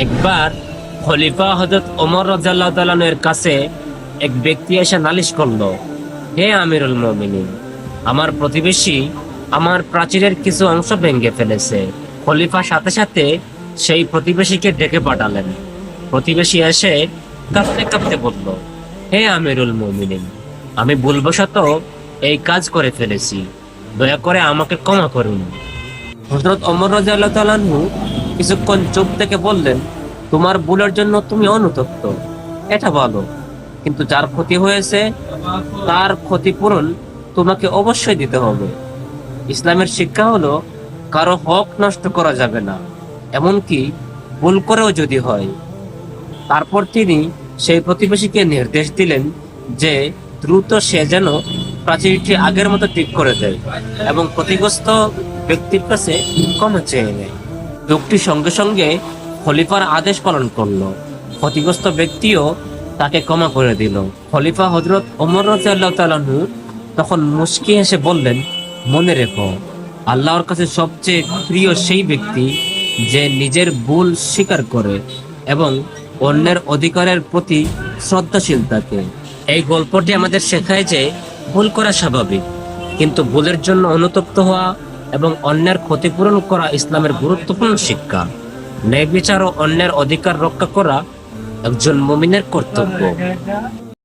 একবার খলিফা হযরত ওমর রাদিয়াল্লাহু তাআলা এর কাছে এক ব্যক্তি এসে নালিশ করলো, হে আমিরুল মুমিনিন, আমার প্রতিবেশী আমার প্রাচীরের কিছু অংশ ভেঙে ফেলেছে। খলিফা সাথে সাথে সেই প্রতিবেশীকে ডেকে পাঠালেন। প্রতিবেশী এসে কাঁপতে কাঁপতে বলল, হে আমিরুল মুমিনিন, আমি ভুলবশত এই কাজ করে ফেলেছি, দয়া করে আমাকে ক্ষমা করুন। হযরত ওমর রাদিয়াল্লাহু তাআলা আনহু কিছুক্ষণ চুপ থেকে বললেন, তোমার ভুলের জন্য তুমি অনুতপ্ত, এটা ভালো, কিন্তু যার ক্ষতি হয়েছে তার ক্ষতিপূরণ তোমাকে অবশ্যই দিতে হবে। ইসলামের শিক্ষা হলো কারো হক নষ্ট করা যাবে না, এমনকি ভুল করেও যদি হয়। তারপর তিনি সেই প্রতিবেশীকে নির্দেশ দিলেন যে দ্রুত সে যেন প্রাচীরটি আগের মতো ঠিক করে দেয় এবং ক্ষতিগ্রস্ত ব্যক্তির কাছে ক্ষমা চেয়ে নেয়। লোকটি সঙ্গে সঙ্গে খলিফার আদেশ পালন করলো। ক্ষতিগ্রস্ত ব্যক্তিও তাকে ক্ষমা করে দিল। খলিফা হযরত ওমর রাদিয়াল্লাহু তাআলা আনহু তখন মুস্কি হেসে বললেন, মনে রেখো, আল্লাহর কাছে সবচেয়ে প্রিয় সেই ব্যক্তি যে নিজের ভুল স্বীকার করে এবং অন্যের অধিকারের প্রতি শ্রদ্ধাশীল থাকে। এই গল্পটি আমাদের শেখায় যে ভুল করা স্বাভাবিক, কিন্তু ভুলের জন্য অনুতপ্ত হওয়া এবং অন্যের ক্ষতিপূরণ করা ইসলামের গুরুত্বপূর্ণ শিক্ষা। ন্যায় বিচার ও অন্যের অধিকার রক্ষা করা একজন মুমিনের কর্তব্য।